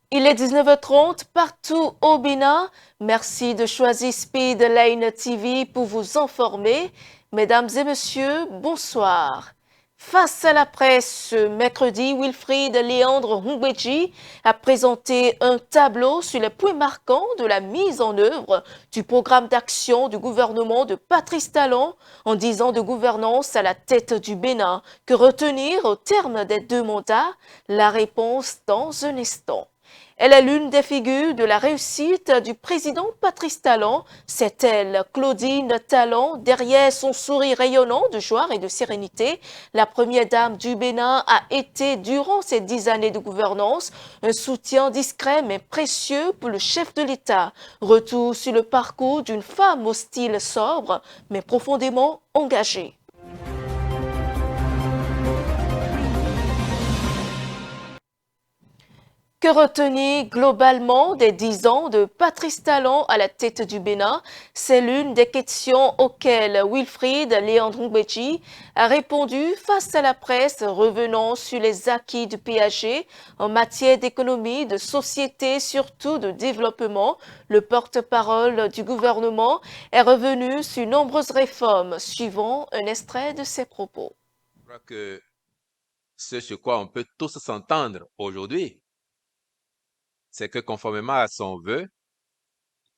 Il est 19h30 partout au Bénin. Merci de choisir Speedline TV pour vous informer. Mesdames et messieurs, bonsoir. Face à la presse, ce mercredi, Wilfried Léandre Ngweji a présenté un tableau sur les points marquants de la mise en œuvre du programme d'action du gouvernement de Patrice Talon en 10 ans de gouvernance à la tête du Bénin. Que retenir au terme des 2 mandats? La réponse dans un instant. Elle est l'une des figures de la réussite du président Patrice Talon. C'est elle, Claudine Talon, derrière son sourire rayonnant de joie et de sérénité. La première dame du Bénin a été, durant ces 10 années de gouvernance, un soutien discret mais précieux pour le chef de l'État. Retour sur le parcours d'une femme au style sobre mais profondément engagée. Que retenir globalement des 10 ans de Patrice Talon à la tête du Bénin? C'est l'une des questions auxquelles Wilfried Léandre Ngweji a répondu face à la presse, revenant sur les acquis du PAG en matière d'économie, de société, surtout de développement. Le porte-parole du gouvernement est revenu sur nombreuses réformes, suivant un extrait de ses propos. Je crois que ce sur quoi on peut tous s'entendre aujourd'hui, c'est que conformément à son vœu,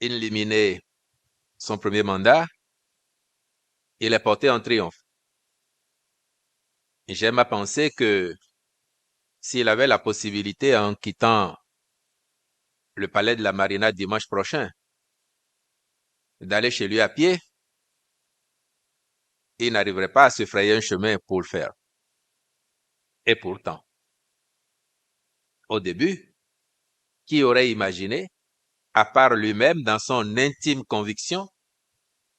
éliminer son premier mandat, il est porté en triomphe. Et j'aime à penser que s'il avait la possibilité, en quittant le palais de la Marina dimanche prochain, d'aller chez lui à pied, il n'arriverait pas à se frayer un chemin pour le faire. Et pourtant, au début, qui aurait imaginé, à part lui-même dans son intime conviction,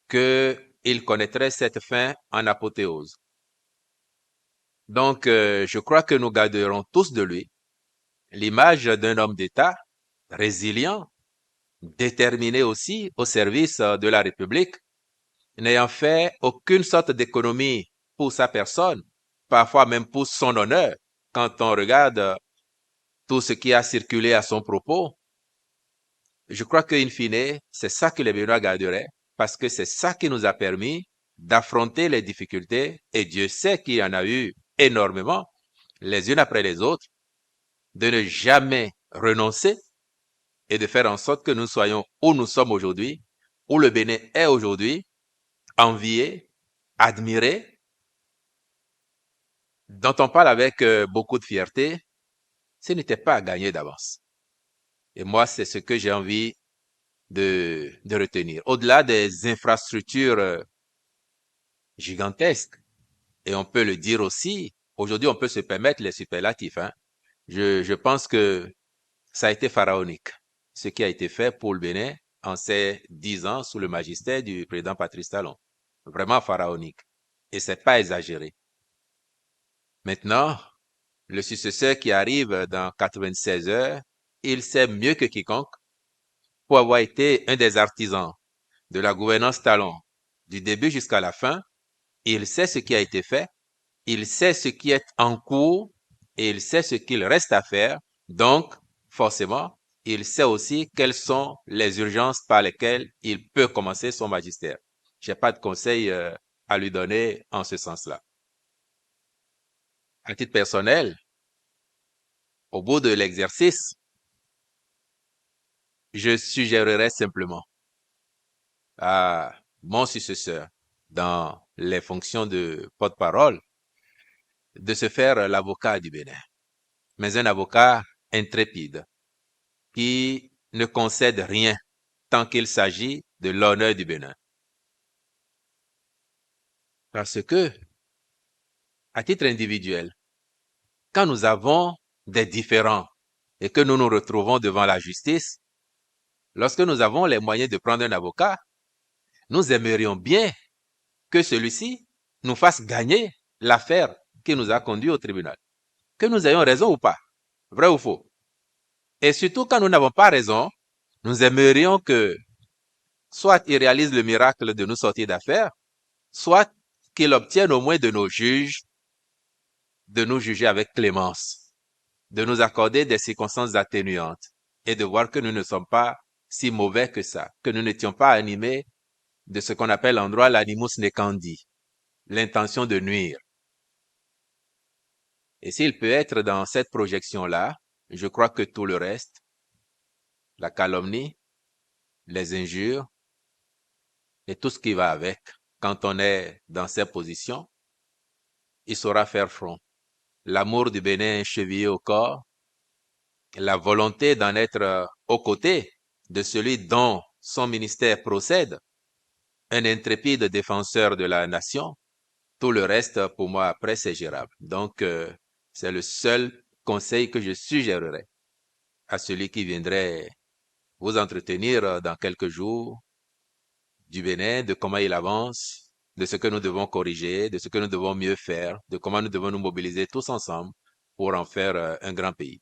qu'il connaîtrait cette fin en apothéose? Donc, je crois que nous garderons tous de lui l'image d'un homme d'État résilient, déterminé aussi au service de la République, n'ayant fait aucune sorte d'économie pour sa personne, parfois même pour son honneur. Quand on regarde tout ce qui a circulé à son propos, je crois qu'in fine, c'est ça que les Béninois garderaient, parce que c'est ça qui nous a permis d'affronter les difficultés, et Dieu sait qu'il y en a eu énormément, les unes après les autres, de ne jamais renoncer et de faire en sorte que nous soyons où nous sommes aujourd'hui, où le Bénin est aujourd'hui, envié, admiré, dont on parle avec beaucoup de fierté. Ce n'était pas à gagner d'avance. Et moi, c'est ce que j'ai envie de retenir. Au-delà des infrastructures gigantesques, et on peut le dire aussi, aujourd'hui, on peut se permettre les superlatifs, hein. Je pense que ça a été pharaonique, ce qui a été fait pour le Bénin en ces 10 ans sous le magistère du président Patrice Talon. Vraiment pharaonique. Et c'est pas exagéré. Maintenant, le successeur qui arrive dans 96 heures, il sait mieux que quiconque, pour avoir été un des artisans de la gouvernance Talon du début jusqu'à la fin, il sait ce qui a été fait, il sait ce qui est en cours et il sait ce qu'il reste à faire. Donc, forcément, il sait aussi quelles sont les urgences par lesquelles il peut commencer son magistère. J'ai pas de conseil à lui donner en ce sens-là. À titre personnel, au bout de l'exercice, je suggérerais simplement à mon successeur dans les fonctions de porte-parole de se faire l'avocat du Bénin, mais un avocat intrépide qui ne concède rien tant qu'il s'agit de l'honneur du Bénin. Parce que, à titre individuel, quand nous avons des différends et que nous nous retrouvons devant la justice, lorsque nous avons les moyens de prendre un avocat, nous aimerions bien que celui-ci nous fasse gagner l'affaire qui nous a conduit au tribunal. Que nous ayons raison ou pas, vrai ou faux. Et surtout quand nous n'avons pas raison, nous aimerions que soit il réalise le miracle de nous sortir d'affaire, soit qu'il obtienne au moins de nos juges de nous juger avec clémence, de nous accorder des circonstances atténuantes. et de voir que nous ne sommes pas si mauvais que ça, que nous n'étions pas animés de ce qu'on appelle en droit l'animus necandi, l'intention de nuire. Et s'il peut être dans cette projection-là, je crois que tout le reste, la calomnie, les injures et tout ce qui va avec, quand on est dans ces positions, il saura faire front. L'amour du Bénin chevillé au corps, la volonté d'en être aux côtés de celui dont son ministère procède, un intrépide défenseur de la nation, tout le reste, pour moi, après, c'est gérable. Donc, c'est le seul conseil que je suggérerais à celui qui viendrait vous entretenir dans quelques jours du Bénin, de comment il avance, de ce que nous devons corriger, de ce que nous devons mieux faire, de comment nous devons nous mobiliser tous ensemble pour en faire un grand pays.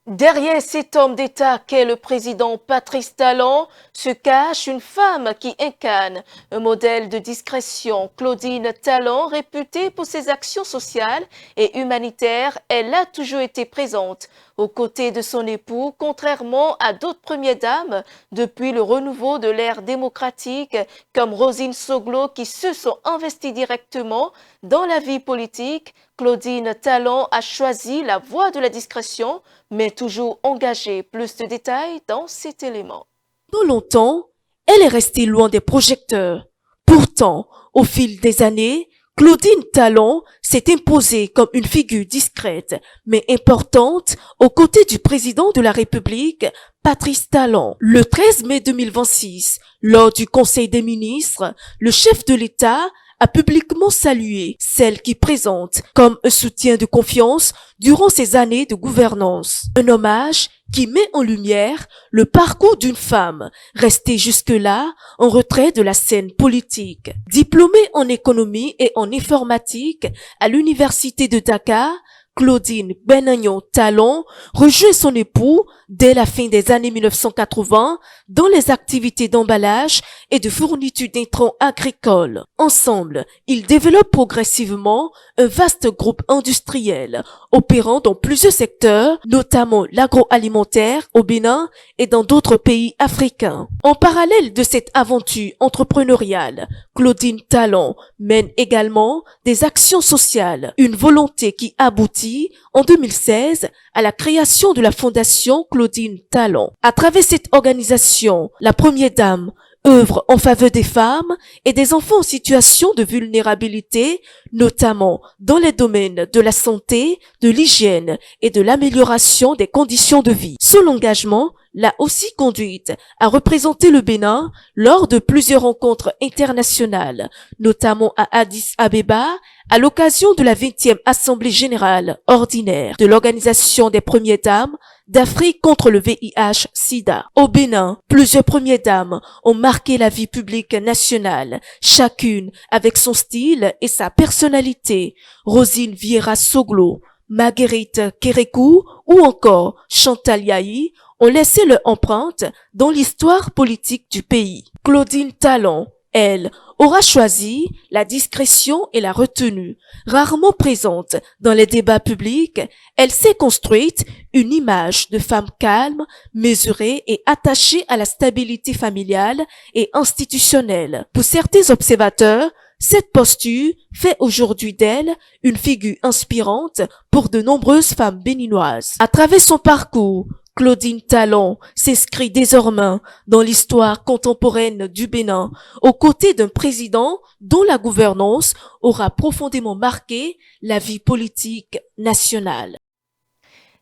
Derrière cet homme d'État qu'est le président Patrice Talon se cache une femme qui incarne un modèle de discrétion. Claudine Talon, réputée pour ses actions sociales et humanitaires, elle a toujours été présente aux côtés de son époux, contrairement à d'autres premières dames depuis le renouveau de l'ère démocratique comme Rosine Soglo qui se sont investies directement dans la vie politique. Claudine Talon a choisi la voie de la discrétion, mais toujours engagée. Plus de détails dans cet élément. Pendant longtemps, elle est restée loin des projecteurs. Pourtant, au fil des années, Claudine Talon s'est imposée comme une figure discrète, mais importante, aux côtés du président de la République, Patrice Talon. Le 13 mai 2026, lors du Conseil des ministres, le chef de l'État a publiquement salué celle qui présente comme un soutien de confiance durant ces années de gouvernance. Un hommage qui met en lumière le parcours d'une femme restée jusque-là en retrait de la scène politique. Diplômée en économie et en informatique à l'université de Dakar, Claudine Benagnon Talon rejoint son époux dès la fin des années 1980 dans les activités d'emballage et de fourniture d'intrants agricoles. Ensemble, ils développent progressivement un vaste groupe industriel opérant dans plusieurs secteurs, notamment l'agroalimentaire au Bénin et dans d'autres pays africains. En parallèle de cette aventure entrepreneuriale, Claudine Talon mène également des actions sociales, une volonté qui aboutit en 2016 à la création de la Fondation Claudine Talon. À travers cette organisation, la Première Dame œuvre en faveur des femmes et des enfants en situation de vulnérabilité, notamment dans les domaines de la santé, de l'hygiène et de l'amélioration des conditions de vie. Son engagement l'a aussi conduite à représenter le Bénin lors de plusieurs rencontres internationales, notamment à Addis Abeba, à l'occasion de la 20e Assemblée générale ordinaire de l'Organisation des Premières Dames d'Afrique contre le VIH-Sida. Au Bénin, plusieurs Premières Dames ont marqué la vie publique nationale, chacune avec son style et sa personnalité. Rosine Vieira Soglo, Marguerite Kérékou ou encore Chantal Yahi ont laissé leur empreinte dans l'histoire politique du pays. Claudine Talon, elle, aura choisi la discrétion et la retenue. Rarement présente dans les débats publics, elle s'est construite une image de femme calme, mesurée et attachée à la stabilité familiale et institutionnelle. Pour certains observateurs, cette posture fait aujourd'hui d'elle une figure inspirante pour de nombreuses femmes béninoises. À travers son parcours, Claudine Talon s'inscrit désormais dans l'histoire contemporaine du Bénin, aux côtés d'un président dont la gouvernance aura profondément marqué la vie politique nationale.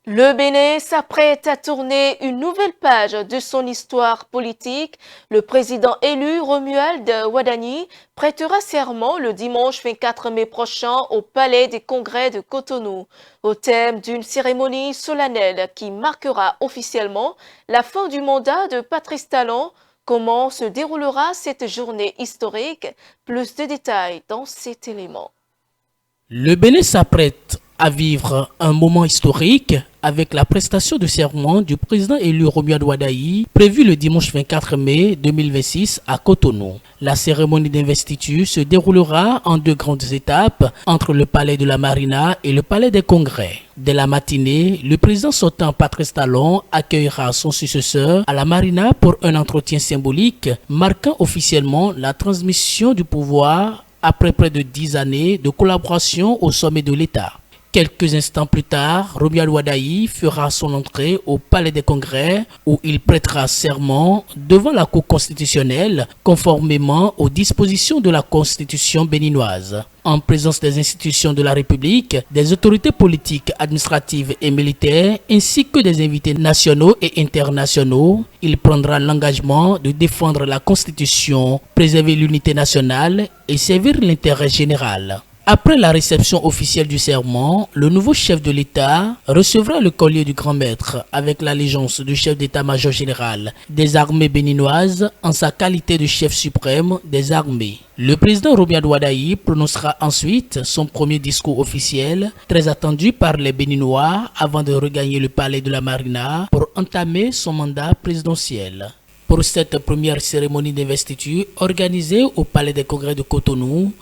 Le Bénin s'apprête à tourner une nouvelle page de son histoire politique. Le président élu Romuald Wadani prêtera serment le dimanche 24 mai prochain au Palais des Congrès de Cotonou, au thème d'une cérémonie solennelle qui marquera officiellement la fin du mandat de Patrice Talon. Comment se déroulera cette journée historique? Plus de détails dans cet élément. Le Bénin s'apprête à vivre un moment historique avec la prestation de serment du président élu Romuald Wadaï, prévue le dimanche 24 mai 2026 à Cotonou. La cérémonie d'investiture se déroulera en 2 grandes étapes entre le palais de la Marina et le palais des Congrès. Dès la matinée, le président sortant Patrice Talon accueillera son successeur à la Marina pour un entretien symbolique marquant officiellement la transmission du pouvoir après près de 10 années de collaboration au sommet de l'État. Quelques instants plus tard, Romuald Wadaï fera son entrée au Palais des Congrès où il prêtera serment devant la Cour constitutionnelle conformément aux dispositions de la Constitution béninoise. En présence des institutions de la République, des autorités politiques, administratives et militaires, ainsi que des invités nationaux et internationaux, il prendra l'engagement de défendre la Constitution, préserver l'unité nationale et servir l'intérêt général. Après la réception officielle du serment, le nouveau chef de l'État recevra le collier du grand maître avec l'allégeance du chef d'état-major général des armées béninoises en sa qualité de chef suprême des armées. Le président Romuald Wadaï prononcera ensuite son premier discours officiel, très attendu par les Béninois avant de regagner le palais de la Marina pour entamer son mandat présidentiel. Pour cette première cérémonie d'investiture organisée au Palais des Congrès de Cotonou,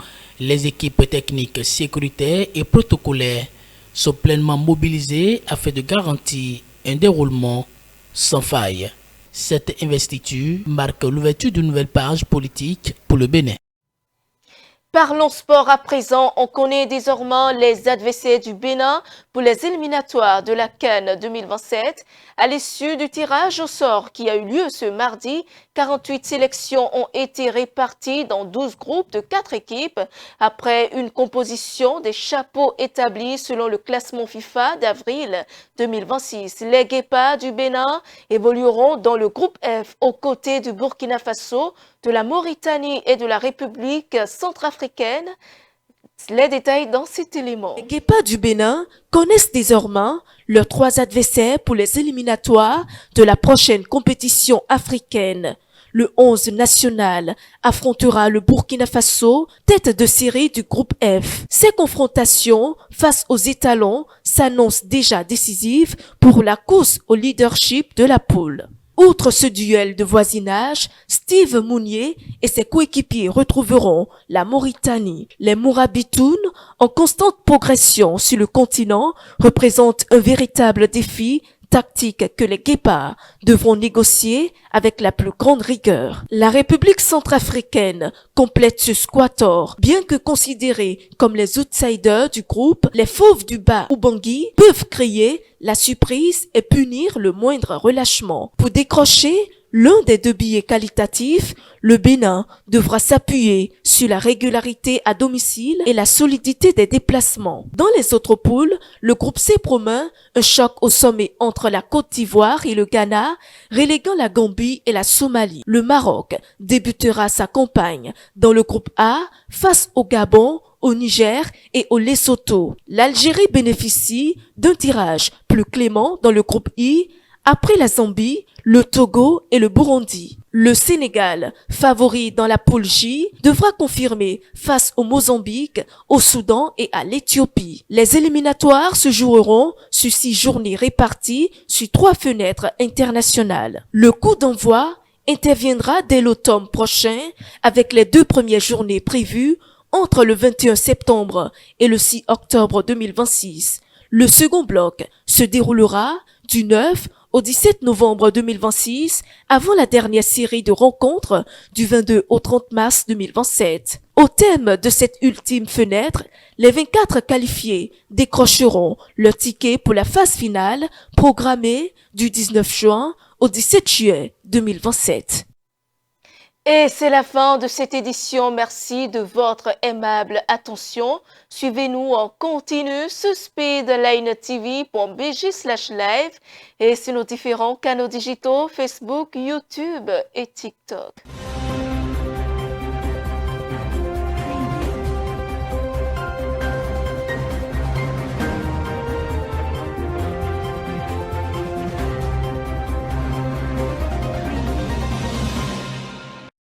les équipes techniques, sécuritaires et protocolaires sont pleinement mobilisées afin de garantir un déroulement sans faille. Cette investiture marque l'ouverture d'une nouvelle page politique pour le Bénin. Parlons sport à présent. On connaît désormais les adversaires du Bénin pour les éliminatoires de la CAN 2027. À l'issue du tirage au sort qui a eu lieu ce mardi, 48 sélections ont été réparties dans 12 groupes de 4 équipes après une composition des chapeaux établis selon le classement FIFA d'avril 2026. Les Guépards du Bénin évolueront dans le groupe F aux côtés du Burkina Faso, de la Mauritanie et de la République centrafricaine. Les détails dans cet élément. Les Guépards du Bénin connaissent désormais leurs 3 adversaires pour les éliminatoires de la prochaine compétition africaine. Le 11 national affrontera le Burkina Faso, tête de série du groupe F. Ces confrontations face aux étalons s'annoncent déjà décisives pour la course au leadership de la poule. Outre ce duel de voisinage, Steve Mounier et ses coéquipiers retrouveront la Mauritanie. Les Mourabitounes, en constante progression sur le continent, représentent un véritable défi tactique que les Guépards devront négocier avec la plus grande rigueur. La République centrafricaine complète ce squator. Bien que considérés comme les outsiders du groupe, les fauves du bas Ubangui peuvent créer la surprise et punir le moindre relâchement. Pour décrocher l'un des 2 billets qualitatifs, le Bénin devra s'appuyer sur la régularité à domicile et la solidité des déplacements. Dans les autres poules, le groupe C promet un choc au sommet entre la Côte d'Ivoire et le Ghana, reléguant la Gambie et la Somalie. Le Maroc débutera sa campagne dans le groupe A face au Gabon, au Niger et au Lesotho. L'Algérie bénéficie d'un tirage plus clément dans le groupe I après la Zambie, le Togo et le Burundi. Le Sénégal, favori dans la poule J, devra confirmer face au Mozambique, au Soudan et à l'Éthiopie. Les éliminatoires se joueront sur 6 journées réparties sur 3 fenêtres internationales. Le coup d'envoi interviendra dès l'automne prochain avec les 2 premières journées prévues entre le 21 septembre et le 6 octobre 2026. Le second bloc se déroulera du 9 au 17 novembre 2026, avant la dernière série de rencontres du 22 au 30 mars 2027. Au thème de cette ultime fenêtre, les 24 qualifiés décrocheront leur ticket pour la phase finale programmée du 19 juin au 17 juillet 2027. Et c'est la fin de cette édition. Merci de votre aimable attention. Suivez-nous en continu sur speedlinetv.bg/live et sur nos différents canaux digitaux Facebook, YouTube et TikTok.